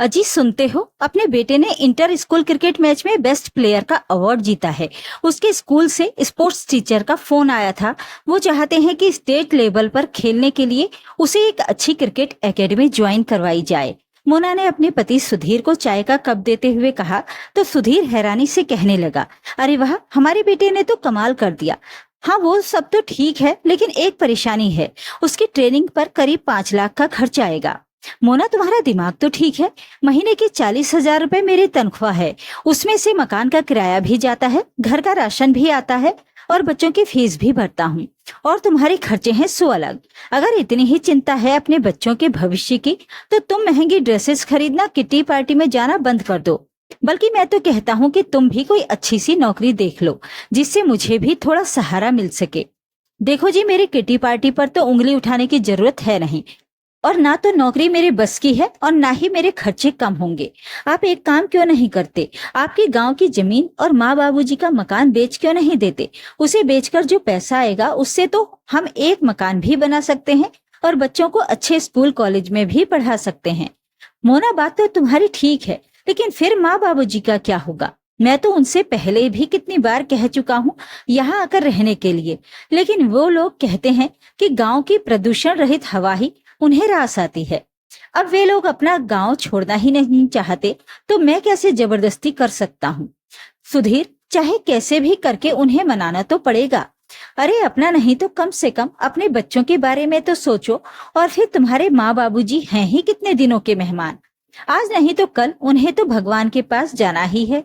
अजी सुनते हो, अपने बेटे ने इंटर स्कूल क्रिकेट मैच में बेस्ट प्लेयर का अवार्ड जीता है। उसके स्कूल से स्पोर्ट्स टीचर का फोन आया था। वो चाहते हैं कि स्टेट लेवल पर खेलने के लिए उसे एक अच्छी क्रिकेट एकेडमी ज्वाइन करवाई जाए। मोना ने अपने पति सुधीर को चाय का कप देते हुए कहा तो सुधीर हैरानी से कहने लगा, अरे वाह, हमारे बेटे ने तो कमाल कर दिया। हाँ, वो सब तो ठीक है, लेकिन एक परेशानी है। उसकी ट्रेनिंग पर करीब 5 लाख का खर्च आएगा। मोना, तुम्हारा दिमाग तो ठीक है। महीने की 40,000 रुपए मेरी तनख्वाह है। उसमें से मकान का किराया भी जाता है, घर का राशन भी आता है और बच्चों की फीस भी भरता हूँ। और तुम्हारे खर्चे हैं सो अलग। अगर इतनी ही चिंता है अपने बच्चों के भविष्य की, तो तुम महंगी ड्रेसेस खरीदना, किट्टी पार्टी में जाना बंद कर दो। बल्कि मैं तो कहता हूँ कि तुम भी कोई अच्छी सी नौकरी देख लो, जिससे मुझे भी थोड़ा सहारा मिल सके। देखो जी, मेरी किट्टी पार्टी पर तो उंगली उठाने की जरूरत है नहीं, और ना तो नौकरी मेरे बस की है और ना ही मेरे खर्चे कम होंगे। आप एक काम क्यों नहीं करते? आपके गांव की जमीन और माँ बाबूजी का मकान बेच क्यों नहीं देते? उसे बेचकर जो पैसा आएगा उससे तो हम एक मकान भी बना सकते हैं और बच्चों को अच्छे स्कूल कॉलेज में भी पढ़ा सकते हैं। मोना, बात तो तुम्हारी ठीक है, लेकिन फिर माँ बाबूजी का क्या होगा? मैं तो उनसे पहले भी कितनी बार कह चुका हूँ यहाँ आकर रहने के लिए, लेकिन वो लोग कहते हैं कि गांव की प्रदूषण रहित हवा ही उन्हें रास आती है। अब वे लोग अपना गांव छोड़ना ही नहीं चाहते, तो मैं कैसे जबरदस्ती कर सकता हूँ? सुधीर, चाहे कैसे भी करके उन्हें मनाना तो पड़ेगा। अरे अपना नहीं तो कम से कम अपने बच्चों के बारे में तो सोचो। और फिर तुम्हारे माँ बाबूजी हैं ही कितने दिनों के मेहमान। आज नहीं तो कल उन्हें तो भगवान के पास जाना ही है।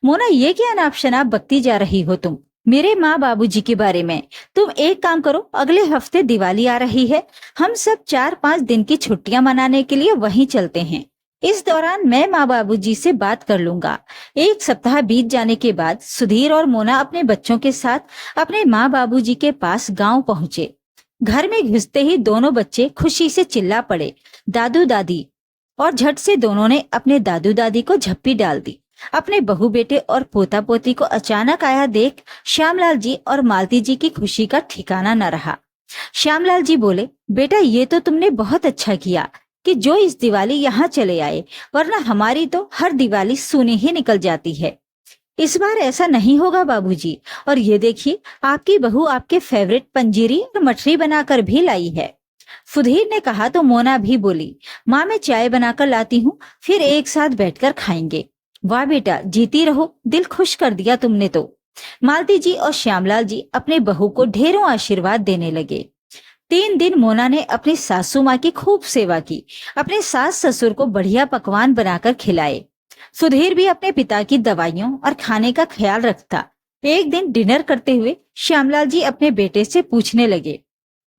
मोना, ये क्या नाप शनाप बकती जा रही हो तुम मेरे माँ बाबूजी के बारे में? तुम एक काम करो, अगले हफ्ते दिवाली आ रही है। हम सब 4-5 दिन की छुट्टियां मनाने के लिए वहीं चलते हैं। इस दौरान मैं माँ बाबूजी से बात कर लूंगा। एक सप्ताह बीत जाने के बाद सुधीर और मोना अपने बच्चों के साथ अपने माँ बाबूजी के पास गांव पहुंचे। घर में घुसते ही दोनों बच्चे खुशी से चिल्ला पड़े, दादू दादी। और झट से दोनों ने अपने दादू दादी को झप्पी डाल दी। अपने बहू बेटे और पोता पोती को अचानक आया देख श्यामलाल जी और मालती जी की खुशी का ठिकाना न रहा। श्यामलाल जी बोले, बेटा, ये तो तुमने बहुत अच्छा किया कि जो इस दिवाली यहाँ चले आए, वरना हमारी तो हर दिवाली सूनी ही निकल जाती है। इस बार ऐसा नहीं होगा बाबूजी। और ये देखिए, आपकी बहू आपके फेवरेट पंजीरी और मठरी बनाकर भी लाई है। सुधीर ने कहा तो मोना भी बोली, माँ, मैं चाय बनाकर लाती हूँ, फिर एक साथ बैठकर खाएंगे। वाह बेटा, जीती रहो, दिल खुश कर दिया तुमने तो। मालती जी और श्यामलाल जी अपने बहू को ढेरों आशीर्वाद देने लगे। 3 दिन मोना ने अपनी सासू माँ की खूब सेवा की, अपने सास ससुर को बढ़िया पकवान बनाकर खिलाए। सुधीर भी अपने पिता की दवाइयों और खाने का ख्याल रखता। एक दिन डिनर करते हुए श्यामलाल जी अपने बेटे से पूछने लगे,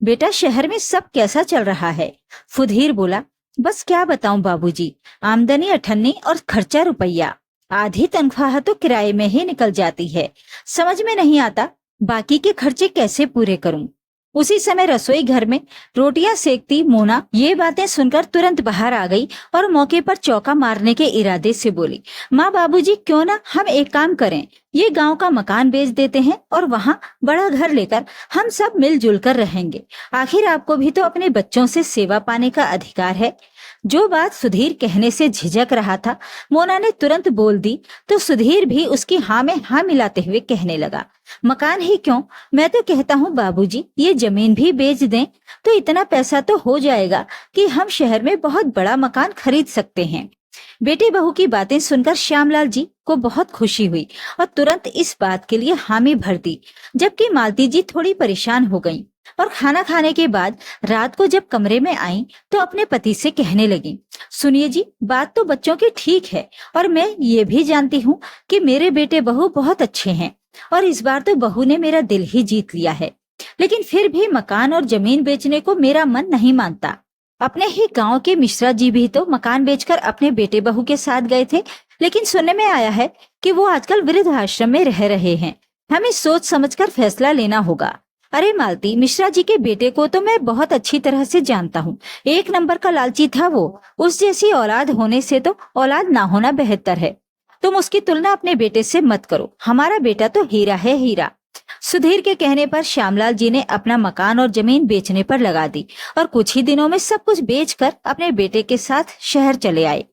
बेटा, शहर में सब कैसा चल रहा है? सुधीर बोला, बस क्या बताऊं बाबूजी, आमदनी अठन्नी और खर्चा रुपया। आधी तनख्वाह तो किराए में ही निकल जाती है। समझ में नहीं आता बाकी के खर्चे कैसे पूरे करूं। उसी समय रसोई घर में रोटियां सेकती मोना ये बातें सुनकर तुरंत बाहर आ गई और मौके पर चौका मारने के इरादे से बोली, माँ बाबूजी, क्यों ना हम एक काम करें, ये गांव का मकान बेच देते हैं और वहाँ बड़ा घर लेकर हम सब मिलजुल कर रहेंगे। आखिर आपको भी तो अपने बच्चों से सेवा पाने का अधिकार है। जो बात सुधीर कहने से झिझक रहा था, मोना ने तुरंत बोल दी तो सुधीर भी उसकी हाँ में हाँ मिलाते हुए कहने लगा, मकान ही क्यों, मैं तो कहता हूँ बाबूजी, ये जमीन भी बेच दें तो इतना पैसा तो हो जाएगा कि हम शहर में बहुत बड़ा मकान खरीद सकते हैं। बेटे बहू की बातें सुनकर श्यामलाल जी को बहुत खुशी हुई और तुरंत इस बात के लिए हामी भर दी, जबकि मालती जी थोड़ी परेशान हो गईं। और खाना खाने के बाद रात को जब कमरे में आई तो अपने पति से कहने लगी, सुनिए जी, बात तो बच्चों की ठीक है और मैं ये भी जानती हूँ कि मेरे बेटे बहू बहुत अच्छे हैं और इस बार तो बहू ने मेरा दिल ही जीत लिया है, लेकिन फिर भी मकान और जमीन बेचने को मेरा मन नहीं मानता। अपने ही गांव के मिश्रा जी भी तो मकान बेचकर अपने बेटे बहू के साथ गए थे, लेकिन सुनने में आया है कि वो आजकल वृद्ध आश्रम में रह रहे हैं। हमें सोच समझकर फैसला लेना होगा। अरे मालती, मिश्रा जी के बेटे को तो मैं बहुत अच्छी तरह से जानता हूँ। एक नंबर का लालची था वो। उस जैसी औलाद होने से तो औलाद ना होना बेहतर है। तुम उसकी तुलना अपने बेटे से मत करो। हमारा बेटा तो हीरा है, हीरा। सुधीर के कहने पर श्यामलाल जी ने अपना मकान और जमीन बेचने पर लगा दी और कुछ ही दिनों में सब कुछ बेचकर अपने बेटे के साथ शहर चले आए।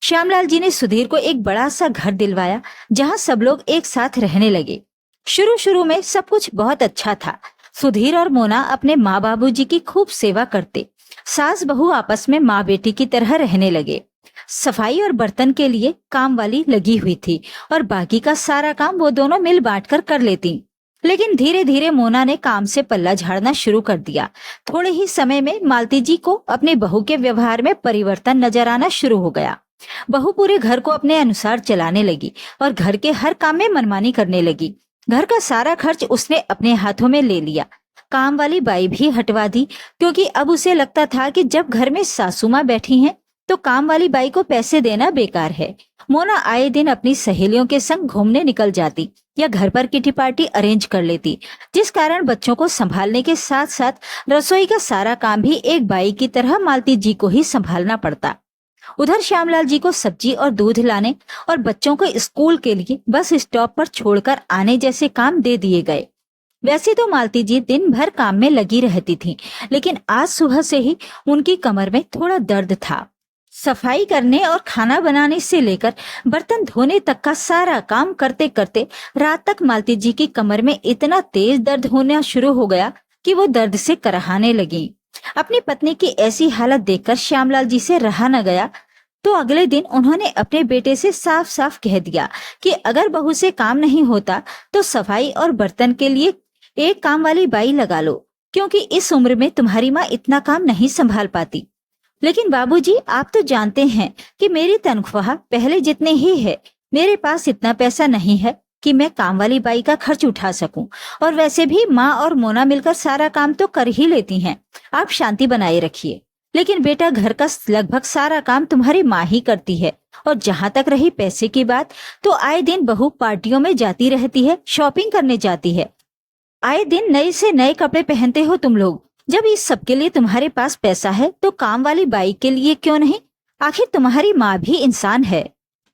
श्यामलाल जी ने सुधीर को एक बड़ा सा घर दिलवाया जहां सब लोग एक साथ रहने लगे। शुरू शुरू में सब कुछ बहुत अच्छा था। सुधीर और मोना अपने माँ बाबूजी की खूब सेवा करते। सास बहू आपस में माँ बेटी की तरह रहने लगे। सफाई और बर्तन के लिए काम वाली लगी हुई थी और बाकी का सारा काम वो दोनों मिल बांट कर लेती। लेकिन धीरे धीरे मोना ने काम से पल्ला झाड़ना शुरू कर दिया। थोड़े ही समय में मालती जी को अपनी बहू के व्यवहार में परिवर्तन नजर आना शुरू हो गया। बहू पूरे घर को अपने अनुसार चलाने लगी और घर के हर काम में मनमानी करने लगी। घर का सारा खर्च उसने अपने हाथों में ले लिया। काम वाली बाई भी हटवा दी, क्योंकि अब उसे लगता था कि जब घर में सासू माँ बैठी हैं तो काम वाली बाई को पैसे देना बेकार है। मोना आए दिन अपनी सहेलियों के संग घूमने निकल जाती या घर पर किटी पार्टी अरेंज कर लेती, जिस कारण बच्चों को संभालने के साथ साथ रसोई का सारा काम भी एक बाई की तरह मालती जी को ही संभालना पड़ता। उधर श्यामलाल जी को सब्जी और दूध लाने और बच्चों को स्कूल के लिए बस स्टॉप पर छोड़कर आने जैसे काम दे दिए गए। वैसे तो मालती जी दिन भर काम में लगी रहती थी, लेकिन आज सुबह से ही उनकी कमर में थोड़ा दर्द था। सफाई करने और खाना बनाने से लेकर बर्तन धोने तक का सारा काम करते करते रात तक मालती जी की कमर में इतना तेज दर्द होना शुरू हो गया कि वो दर्द से कराहने लगी। अपनी पत्नी की ऐसी हालत देखकर श्यामलाल जी से रहा न गया, तो अगले दिन उन्होंने अपने बेटे से साफ साफ कह दिया कि अगर बहू से काम नहीं होता तो सफाई और बर्तन के लिए एक काम वाली बाई लगा लो, क्योंकि इस उम्र में तुम्हारी माँ इतना काम नहीं संभाल पाती। लेकिन बाबूजी, आप तो जानते हैं कि मेरी तनख्वाह पहले जितने ही है। मेरे पास इतना पैसा नहीं है कि मैं काम वाली बाई का खर्च उठा सकूं, और वैसे भी माँ और मोना मिलकर सारा काम तो कर ही लेती हैं। आप शांति बनाए रखिए। लेकिन बेटा, घर का लगभग सारा काम तुम्हारी माँ ही करती है, और जहाँ तक रही पैसे की बात, तो आए दिन बहू पार्टियों में जाती रहती है, शॉपिंग करने जाती है। आए दिन नए से नए कपड़े पहनते हो तुम लोग। जब इस सब के लिए तुम्हारे पास पैसा है तो काम वाली बाई के लिए क्यों नहीं? आखिर तुम्हारी माँ भी इंसान है।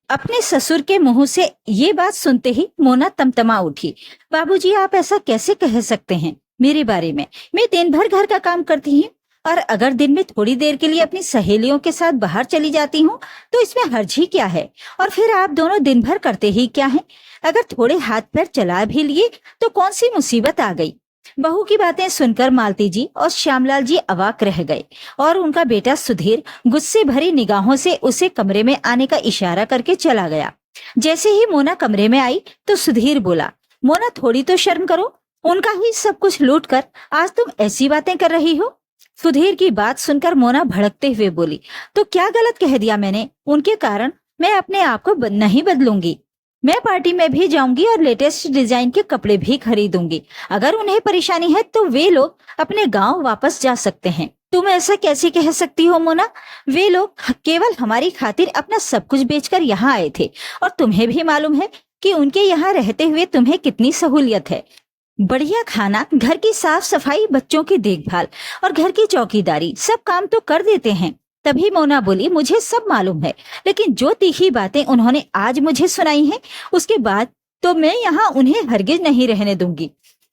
अपने ससुर के मुंह से ये बात सुनते ही मोना तमतमा उठी। बाबूजी, आप ऐसा कैसे कह सकते हैं मेरे बारे में? मैं दिन भर घर का काम करती हूँ, और अगर दिन में थोड़ी देर के लिए अपनी सहेलियों के साथ बाहर चली जाती हूँ तो इसमें हर्ज ही क्या है? और फिर आप दोनों दिन भर करते ही क्या हैं? अगर थोड़े हाथ पैर चला भी लिए तो कौन सी मुसीबत आ गई? बहू की बातें सुनकर मालती जी और श्यामलाल जी अवाक रह गए, और उनका बेटा सुधीर गुस्से भरी निगाहों से उसे कमरे में आने का इशारा करके चला गया। जैसे ही मोना कमरे में आई तो सुधीर बोला, मोना, थोड़ी तो शर्म करो। उनका ही सब कुछ लूट कर आज तुम ऐसी बातें कर रही हो। सुधीर की बात सुनकर मोना भड़कते हुए बोली, तो क्या गलत कह दिया मैंने? उनके कारण मैं अपने आप को नहीं बदलूंगी। मैं पार्टी में भी जाऊंगी और लेटेस्ट डिजाइन के कपड़े भी खरीदूंगी। अगर उन्हें परेशानी है तो वे लोग अपने गांव वापस जा सकते हैं। तुम ऐसा कैसे कह सकती हो मोना? वे लोग केवल हमारी खातिर अपना सब कुछ बेचकर यहाँ आए थे, और तुम्हें भी मालूम है कि उनके यहाँ रहते हुए तुम्हें कितनी सहूलियत है। बढ़िया खाना, घर की साफ सफाई, बच्चों की देखभाल और घर की चौकीदारी, सब काम तो कर देते हैं। तभी मोना बोली, मुझे सब मालूम है, लेकिन जो तीखी बातें उन्होंने आज मुझे सुनाई हैं, उसके बाद तो मैं यहाँ उन्हें हरगिज नहीं रहने दूंगी।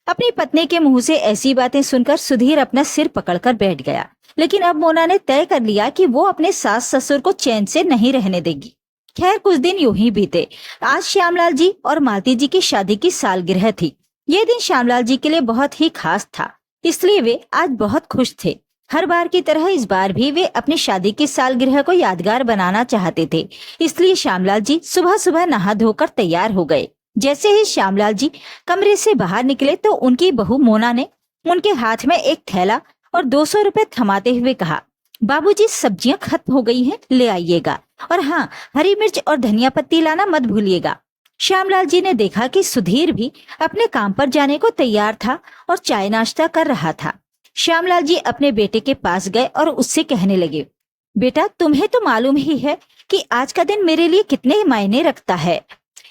अपनी पत्नी के मुंह से ऐसी बातें सुनकर सुधीर अपना सिर पकड़कर बैठ गया। लेकिन अब मोना ने तय कर लिया कि वो अपने सास ससुर को चैन से नहीं रहने देगी। खैर, कुछ दिन यूं ही बीते। आज श्यामलाल जी और मालती जी की शादी की सालगिरह थी। ये दिन श्यामलाल जी के लिए बहुत ही खास था, इसलिए वे आज बहुत खुश थे। हर बार की तरह इस बार भी वे अपनी शादी की सालगिरह को यादगार बनाना चाहते थे, इसलिए श्यामलाल जी सुबह सुबह नहा धोकर तैयार हो गए। जैसे ही श्यामलाल जी कमरे से बाहर निकले तो उनकी बहू मोना ने उनके हाथ में एक थैला और 200 रुपए थमाते हुए कहा, बाबूजी, सब्जियां खत्म हो गई हैं, ले आइएगा, और हाँ, हरी मिर्च और धनिया पत्ती लाना मत भूलिएगा। श्यामलाल जी ने देखा कि सुधीर भी अपने काम पर जाने को तैयार था और चाय नाश्ता कर रहा था। श्यामलाल जी अपने बेटे के पास गए और उससे कहने लगे, बेटा, तुम्हें तो मालूम ही है कि आज का दिन मेरे लिए कितने मायने रखता है,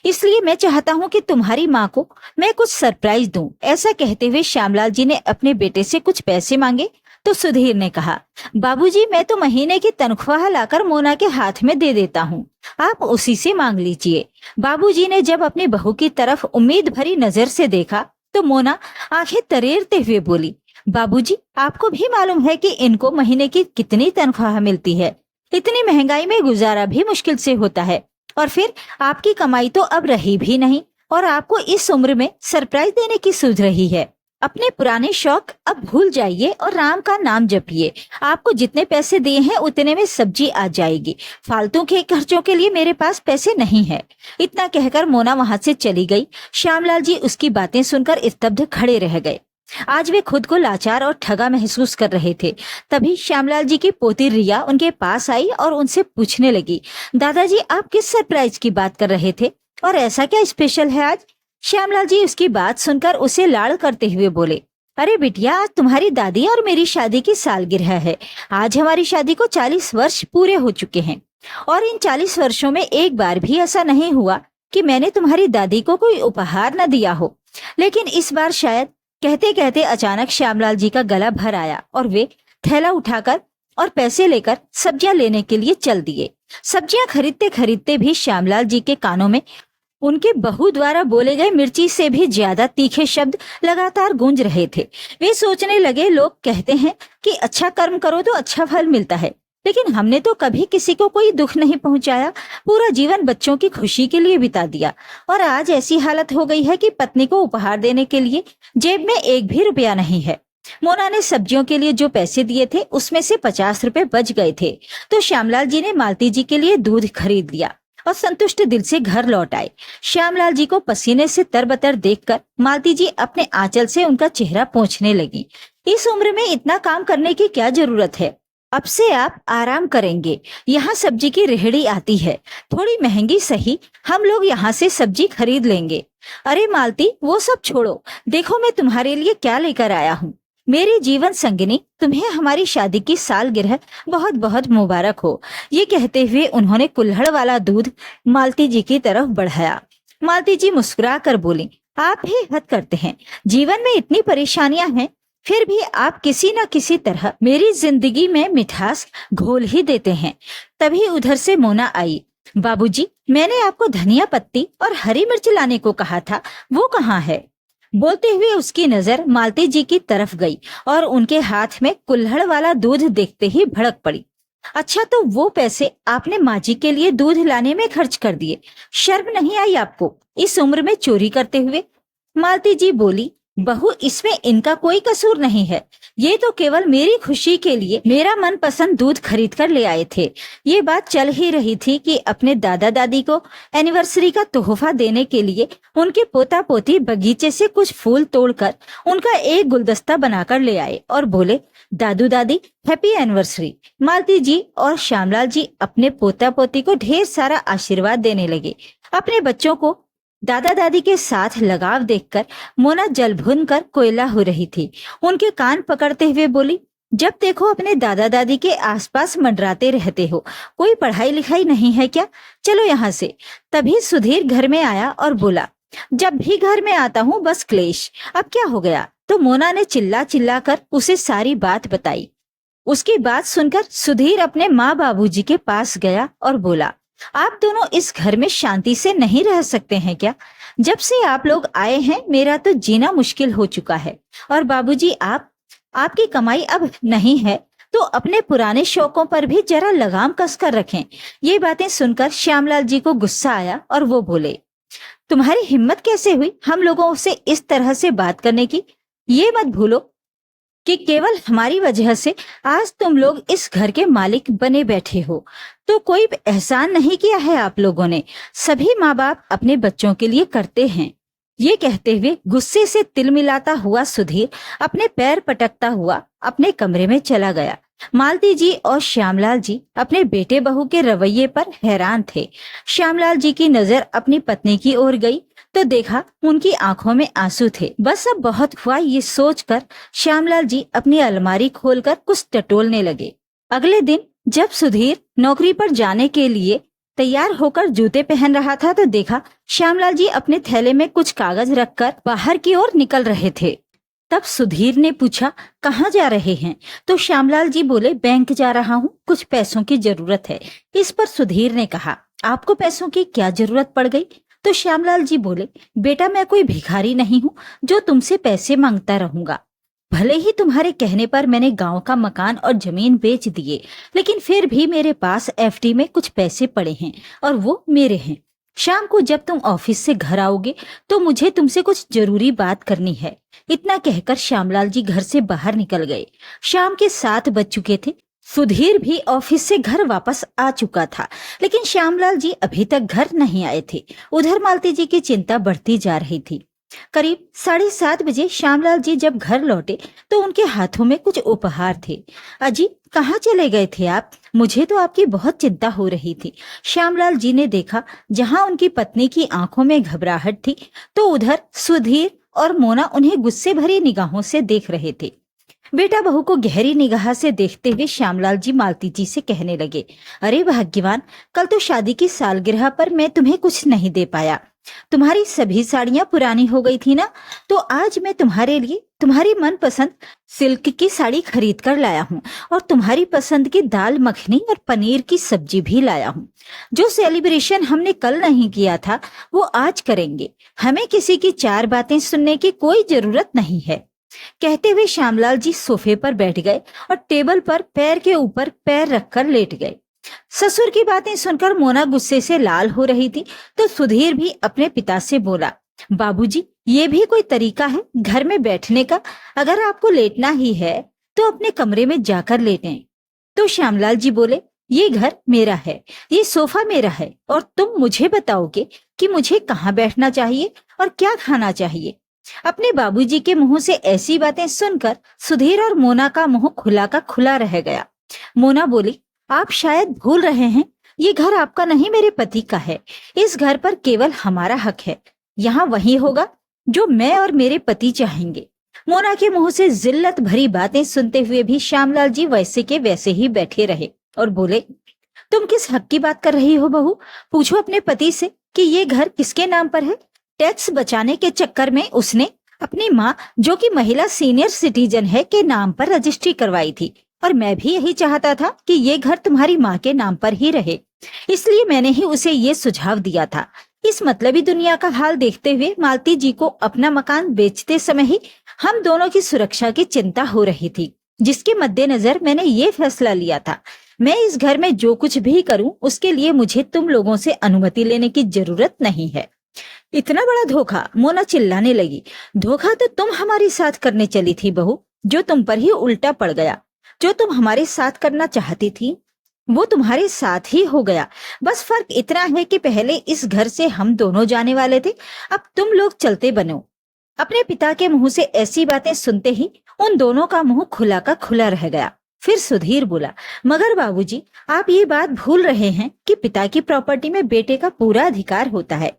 इसलिए मैं चाहता हूँ कि तुम्हारी माँ को मैं कुछ सरप्राइज दूं। ऐसा कहते हुए श्यामलाल जी ने अपने बेटे से कुछ पैसे मांगे तो सुधीर ने कहा, बाबूजी, मैं तो महीने की तनख्वाह लाकर मोना के हाथ में दे देता हूँ, आप उसी से मांग लीजिए। बाबूजी ने जब अपनी बहू की तरफ उम्मीद भरी नजर से देखा तो मोना आंखें तरेरते हुए बोली, बाबूजी, आपको भी मालूम है कि इनको महीने की कितनी तनख्वाह मिलती है, इतनी महंगाई में गुजारा भी मुश्किल से होता है, और फिर आपकी कमाई तो अब रही भी नहीं, और आपको इस उम्र में सरप्राइज देने की सूझ रही है। अपने पुराने शौक अब भूल जाइए और राम का नाम जपिए। आपको जितने पैसे दिए हैं उतने में सब्जी आ जाएगी। फालतू के खर्चों के लिए मेरे पास पैसे नहीं है। इतना कहकर मोना वहां से चली गई। श्यामलाल जी उसकी बातें सुनकर स्तब्ध खड़े रह गए। आज वे खुद को लाचार और ठगा महसूस कर रहे थे। तभी श्यामलाल जी की पोती रिया उनके पास आई और उनसे पूछने लगी, दादाजी आप किस सरप्राइज की बात कर रहे थे, और ऐसा क्या स्पेशल है आज? श्यामलाल जी उसकी बात सुनकर उसे लाड़ करते हुए बोले, अरे बिटिया, आज तुम्हारी दादी और मेरी शादी की सालगिरह है। आज हमारी शादी को 40 वर्ष पूरे हो चुके हैं, और इन 40 वर्षों में एक बार भी ऐसा नहीं हुआ कि मैंने तुम्हारी दादी को कोई उपहार न दिया हो। लेकिन इस बार शायद। कहते कहते अचानक श्यामलाल जी का गला भर आया और वे थैला उठाकर और पैसे लेकर सब्जियां लेने के लिए चल दिए। सब्जियां खरीदते खरीदते भी श्यामलाल जी के कानों में उनके बहू द्वारा बोले गए मिर्ची से भी ज्यादा तीखे शब्द लगातार गूंज रहे थे। वे सोचने लगे, लोग कहते हैं कि अच्छा कर्म करो तो अच्छा फल मिलता है, लेकिन हमने तो कभी किसी को कोई दुख नहीं पहुंचाया, पूरा जीवन बच्चों की खुशी के लिए बिता दिया, और आज ऐसी हालत हो गई है कि पत्नी को उपहार देने के लिए जेब में एक भी रुपया नहीं है। मोना ने सब्जियों के लिए जो पैसे दिए थे उसमें से 50 रुपए बच गए थे, तो श्यामलाल जी ने मालती जी के लिए दूध खरीद लिया और संतुष्ट दिल से घर लौट आए। श्यामलाल जी को पसीने से तरबतर देखकर मालती जी अपने आंचल से उनका चेहरा पोंछने लगी। इस उम्र में इतना काम करने की क्या जरूरत है? अब से आप आराम करेंगे। यहाँ सब्जी की रेहड़ी आती है, थोड़ी महंगी सही, हम लोग यहाँ से सब्जी खरीद लेंगे। अरे मालती, वो सब छोड़ो, देखो मैं तुम्हारे लिए क्या लेकर आया हूँ। मेरी जीवन संगिनी, तुम्हें हमारी शादी की सालगिरह बहुत बहुत मुबारक हो। ये कहते हुए उन्होंने कुल्हड़ वाला दूध मालती जी की तरफ बढ़ाया। मालती जी मुस्कुरा कर बोली, आप ही हद करते हैं। जीवन में इतनी परेशानियां हैं, फिर भी आप किसी न किसी तरह मेरी जिंदगी में मिठास घोल ही देते हैं। तभी उधर से मोना आई। बाबूजी, मैंने आपको धनिया पत्ती और हरी मिर्च लाने को कहा था, वो कहाँ है? बोलते हुए उसकी नजर मालती जी की तरफ गई और उनके हाथ में कुल्हड़ वाला दूध देखते ही भड़क पड़ी। अच्छा, तो वो पैसे आपने माँ जी के लिए दूध लाने में खर्च कर दिए। शर्म नहीं आई आपको इस उम्र में चोरी करते हुए? मालती जी बोली, बहू, इसमें इनका कोई कसूर नहीं है। ये तो केवल मेरी खुशी के लिए मेरा मनपसंद दूध खरीद कर ले आए थे। ये बात चल ही रही थी कि अपने दादा दादी को एनिवर्सरी का तोहफा देने के लिए उनके पोता पोती बगीचे से कुछ फूल तोड़कर उनका एक गुलदस्ता बनाकर ले आए और बोले, दादू दादी हैप्पी एनिवर्सरी। मालती जी और श्यामलाल जी अपने पोता पोती को ढेर सारा आशीर्वाद देने लगे। अपने बच्चों को दादा दादी के साथ लगाव देखकर मोना जल भुन कर कोयला हो रही थी। उनके कान पकड़ते हुए बोली, जब देखो अपने दादा दादी के आसपास मंडराते रहते हो, कोई पढ़ाई लिखाई नहीं है क्या? चलो यहाँ से। तभी सुधीर घर में आया और बोला, जब भी घर में आता हूँ बस क्लेश, अब क्या हो गया? तो मोना ने चिल्ला चिल्ला कर उसे सारी बात बताई। उसकी बात सुनकर सुधीर अपने माँ बाबूजी के पास गया और बोला, आप दोनों इस घर में शांति से नहीं रह सकते हैं क्या? जब से आप लोग आए हैं मेरा तो जीना मुश्किल हो चुका है। और बाबूजी, आपकी कमाई अब नहीं है तो अपने पुराने शौकों पर भी जरा लगाम कसकर रखें। ये बातें सुनकर श्यामलाल जी को गुस्सा आया और वो बोले, तुम्हारी हिम्मत कैसे हुई हम लोगों से इस तरह से बात करने की? ये मत भूलो कि केवल हमारी वजह से आज तुम लोग इस घर के मालिक बने बैठे हो। तो कोई एहसान नहीं किया है आप लोगों ने, सभी माँ बाप अपने बच्चों के लिए करते हैं। ये कहते हुए गुस्से से तिलमिलाता हुआ सुधीर अपने पैर पटकता हुआ अपने कमरे में चला गया। मालती जी और श्यामलाल जी अपने बेटे बहू के रवैये पर हैरान थे। श्यामलाल जी की नजर अपनी पत्नी की ओर गई तो देखा उनकी आंखों में आंसू थे। बस अब बहुत हुआ, ये सोचकर श्यामलाल जी अपनी अलमारी खोलकर कुछ टटोलने लगे। अगले दिन जब सुधीर नौकरी पर जाने के लिए तैयार होकर जूते पहन रहा था तो देखा श्यामलाल जी अपने थैले में कुछ कागज रखकर बाहर की ओर निकल रहे थे। तब सुधीर ने पूछा, कहाँ जा रहे हैं? तो श्यामलाल जी बोले, बैंक जा रहा हूँ, कुछ पैसों की जरूरत है। इस पर सुधीर ने कहा, आपको पैसों की क्या जरूरत पड़ गई? तो श्यामलाल जी बोले, बेटा मैं कोई भिखारी नहीं हूँ जो तुमसे पैसे मांगता रहूंगा। भले ही तुम्हारे कहने पर मैंने गांव का मकान और जमीन बेच दिए, लेकिन फिर भी मेरे पास एफडी में कुछ पैसे पड़े हैं और वो मेरे हैं। शाम को जब तुम ऑफिस से घर आओगे तो मुझे तुमसे कुछ जरूरी बात करनी है। इतना कहकर श्यामलाल जी घर से बाहर निकल गए। शाम के 7 बज चुके थे। सुधीर भी ऑफिस से घर वापस आ चुका था, लेकिन श्यामलाल जी अभी तक घर नहीं आए थे। उधर मालती जी की चिंता बढ़ती जा रही थी। करीब 7:30 बजे श्यामलाल जी जब घर लौटे तो उनके हाथों में कुछ उपहार थे। अजी, कहाँ चले गए थे आप? मुझे तो आपकी बहुत चिंता हो रही थी। श्यामलाल जी ने देखा जहाँ उनकी पत्नी की आंखों में घबराहट थी, तो उधर सुधीर और मोना उन्हें गुस्से भरी निगाहों से देख रहे थे। बेटा बहू को गहरी निगाह से देखते हुए श्यामलाल जी मालती जी से कहने लगे, अरे भाग्यवान, कल तो शादी की सालगिरह पर मैं तुम्हें कुछ नहीं दे पाया। तुम्हारी सभी साड़ियां पुरानी हो गई थी ना, तो आज मैं तुम्हारे लिए तुम्हारी मनपसंद सिल्क की साड़ी खरीद कर लाया हूँ और तुम्हारी पसंद की दाल मखनी और पनीर की सब्जी भी लाया हूँ। जो सेलिब्रेशन हमने कल नहीं किया था वो आज करेंगे। हमें किसी की 4 बातें सुनने की कोई जरूरत नहीं है। कहते हुए श्यामलाल जी सोफे पर बैठ गए और टेबल पर पैर के ऊपर पैर रखकर लेट गए। ससुर की बातें सुनकर मोना गुस्से से लाल हो रही थी, तो सुधीर भी अपने पिता से बोला, बाबूजी, ये भी कोई तरीका है घर में बैठने का? अगर आपको लेटना ही है तो अपने कमरे में जाकर लेटें। तो श्यामलाल जी बोले, ये घर मेरा है, ये सोफा मेरा है, और तुम मुझे बताओगे कि मुझे कहाँ बैठना चाहिए और क्या खाना चाहिए? अपने बाबूजी के मुंह से ऐसी बातें सुनकर सुधीर और मोना का मुंह खुला का खुला रह गया। मोना बोली, आप शायद भूल रहे हैं, ये घर आपका नहीं, मेरे पति का है। इस घर पर केवल हमारा हक है। यहाँ वही होगा जो मैं और मेरे पति चाहेंगे। मोना के मुंह से जिल्लत भरी बातें सुनते हुए भी श्यामलाल जी वैसे के वैसे ही बैठे रहे और बोले, तुम किस हक की बात कर रही हो बहू? पूछो अपने पति से कि ये घर किसके नाम पर है। टैक्स बचाने के चक्कर में उसने अपनी माँ, जो कि महिला सीनियर सिटीजन है, के नाम पर रजिस्ट्री करवाई थी, और मैं भी यही चाहता था कि ये घर तुम्हारी माँ के नाम पर ही रहे। इसलिए मैंने ही उसे ये सुझाव दिया था। इस मतलबी दुनिया का हाल देखते हुए मालती जी को अपना मकान बेचते समय ही हम दोनों की सुरक्षा की चिंता हो रही थी, जिसके मद्देनजर मैंने ये फैसला लिया था। मैं इस घर में जो कुछ भी करूं उसके लिए मुझे तुम लोगों से अनुमति लेने की जरूरत नहीं है। इतना बड़ा धोखा? मोना चिल्लाने लगी। धोखा तो तुम हमारे साथ करने चली थी बहू, जो तुम पर ही उल्टा पड़ गया। जो तुम हमारे साथ करना चाहती थी वो तुम्हारे साथ ही हो गया। बस फर्क इतना है कि पहले इस घर से हम दोनों जाने वाले थे, अब तुम लोग चलते बनो। अपने पिता के मुंह से ऐसी बातें सुनते ही उन दोनों का मुंह खुला का खुला रह गया। फिर सुधीर बोला, मगर बाबूजी, आप ये बात भूल रहे हैं कि पिता की प्रॉपर्टी में बेटे का पूरा अधिकार होता है।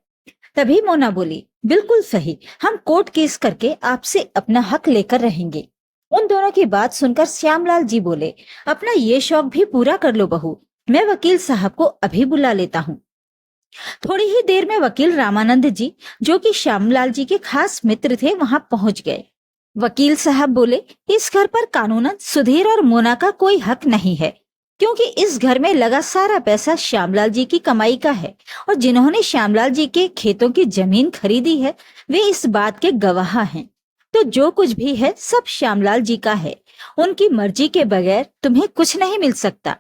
तभी मोना बोली, बिल्कुल सही, हम कोर्ट केस करके आपसे अपना हक लेकर रहेंगे। उन दोनों की बात सुनकर श्यामलाल जी बोले, अपना ये शौक भी पूरा कर लो बहू, मैं वकील साहब को अभी बुला लेता हूँ। थोड़ी ही देर में वकील रामानंद जी, जो कि श्यामलाल जी के खास मित्र थे, वहां पहुंच गए। वकील साहब बोले, इस घर पर कानूनन सुधीर और मोना का कोई हक नहीं है, क्योंकि इस घर में लगा सारा पैसा श्यामलाल जी की कमाई का है, और जिन्होंने श्यामलाल जी के खेतों की जमीन खरीदी है वे इस बात के गवाह हैं। तो जो कुछ भी है सब श्यामलाल जी का है। उनकी मर्जी के बगैर तुम्हें कुछ नहीं मिल सकता,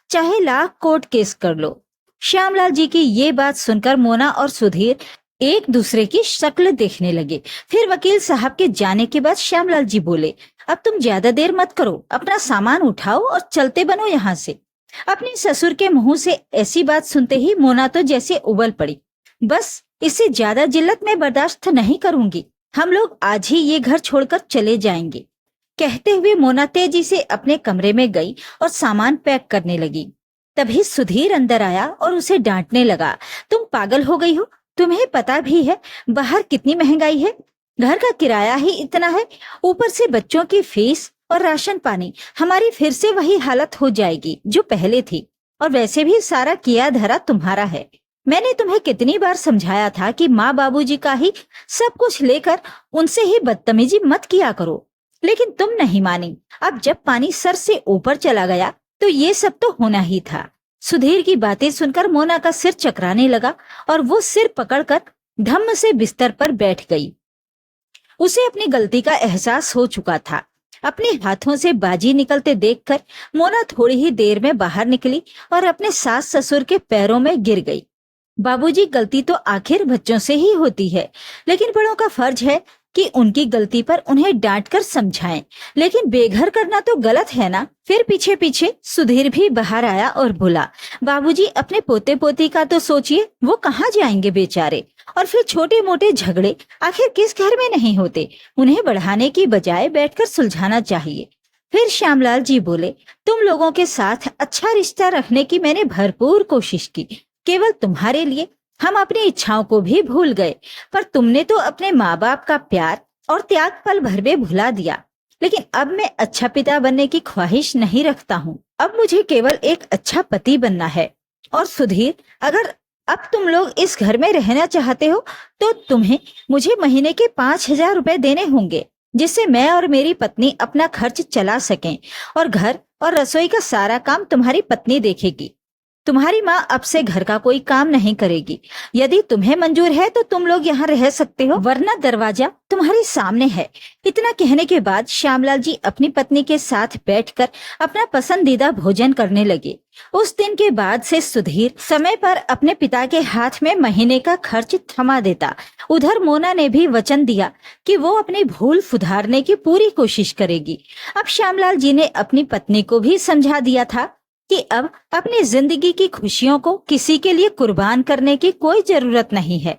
चाहे लाख कोर्ट केस कर लो। श्यामलाल जी की ये बात सुनकर मोना और सुधीर एक दूसरे की शक्ल देखने लगे। फिर वकील साहब के जाने के बाद श्यामलाल जी बोले, अब तुम ज्यादा देर मत करो, अपना सामान उठाओ और चलते बनो यहाँ से। अपने ससुर के मुंह से ऐसी बात सुनते ही मोना तो जैसे उबल पड़ी। बस इससे ज्यादा जिल्लत मैं बर्दाश्त नहीं करूंगी, हम लोग आज ही ये घर छोड़कर चले जाएंगे। कहते हुए मोना तेजी से अपने कमरे में गई और सामान पैक करने लगी। तभी सुधीर अंदर आया और उसे डांटने लगा, तुम पागल हो गई हो? तुम्हें पता भी है बाहर कितनी महंगाई है, घर का किराया ही इतना है, ऊपर से बच्चों की फीस और राशन पानी। हमारी फिर से वही हालत हो जाएगी जो पहले थी, और वैसे भी सारा किया धरा तुम्हारा है। मैंने तुम्हें कितनी बार समझाया था कि माँ बाबूजी का ही सब कुछ लेकर उनसे ही बदतमीजी मत किया करो, लेकिन तुम नहीं मानी। अब जब पानी सर से ऊपर चला गया तो ये सब तो होना ही था। सुधीर की बातें सुनकर मोना का सिर चकराने लगा और वो सिर पकड़कर धम्म से बिस्तर पर बैठ गई। उसे अपनी गलती का एहसास हो चुका था। अपने हाथों से बाजी निकलते देखकर मोना थोड़ी ही देर में बाहर निकली और अपने सास ससुर के पैरों में गिर गई। बाबूजी, गलती तो आखिर बच्चों से ही होती है, लेकिन बड़ों का फर्ज है कि उनकी गलती पर उन्हें डांट कर समझाएं। लेकिन बेघर करना तो गलत है ना। फिर पीछे पीछे सुधीर भी बाहर आया और बोला, बाबूजी अपने पोते पोती का तो सोचिए, वो कहाँ जाएंगे बेचारे। और फिर छोटे मोटे झगड़े आखिर किस घर में नहीं होते, उन्हें बढ़ाने की बजाय बैठकर सुलझाना चाहिए। फिर श्यामलाल जी बोले, तुम लोगों के साथ अच्छा रिश्ता रखने की मैंने भरपूर कोशिश की, केवल तुम्हारे लिए हम अपनी इच्छाओं को भी भूल गए, पर तुमने तो अपने माँ बाप का प्यार और त्याग पल भर में भुला दिया। लेकिन अब मैं अच्छा पिता बनने की ख्वाहिश नहीं रखता हूँ, अब मुझे केवल एक अच्छा पति बनना है। और सुधीर, अगर अब तुम लोग इस घर में रहना चाहते हो तो तुम्हें मुझे महीने के 5,000 रुपए देने होंगे, जिससे मैं और मेरी पत्नी अपना खर्च चला सकें, और घर और रसोई का सारा काम तुम्हारी पत्नी देखेगी। तुम्हारी माँ अब से घर का कोई काम नहीं करेगी। यदि तुम्हें मंजूर है तो तुम लोग यहाँ रह सकते हो, वरना दरवाजा तुम्हारे सामने है। इतना कहने के बाद श्यामलाल जी अपनी पत्नी के साथ बैठकर अपना पसंदीदा भोजन करने लगे। उस दिन के बाद से सुधीर समय पर अपने पिता के हाथ में महीने का खर्च थमा देता। उधर मोना ने भी वचन दिया कि वो अपनी भूल सुधारने की पूरी कोशिश करेगी। अब श्यामलाल जी ने अपनी पत्नी को भी समझा दिया था कि अब अपनी जिंदगी की खुशियों को किसी के लिए कुर्बान करने की कोई जरूरत नहीं है,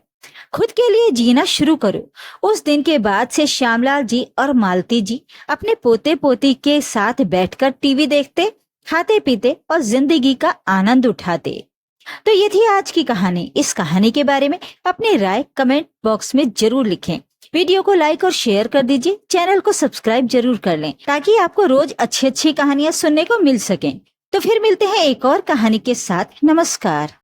खुद के लिए जीना शुरू करो। उस दिन के बाद से श्यामलाल जी और मालती जी अपने पोते पोती के साथ बैठकर टीवी देखते, खाते पीते और जिंदगी का आनंद उठाते। तो ये थी आज की कहानी। इस कहानी के बारे में अपनी राय कमेंट बॉक्स में जरूर लिखें। वीडियो को लाइक और शेयर कर दीजिए। चैनल को सब्सक्राइब जरूर कर लें ताकि आपको रोज अच्छी अच्छी कहानियां सुनने को मिल सकें। तो फिर मिलते हैं एक और कहानी के साथ। नमस्कार।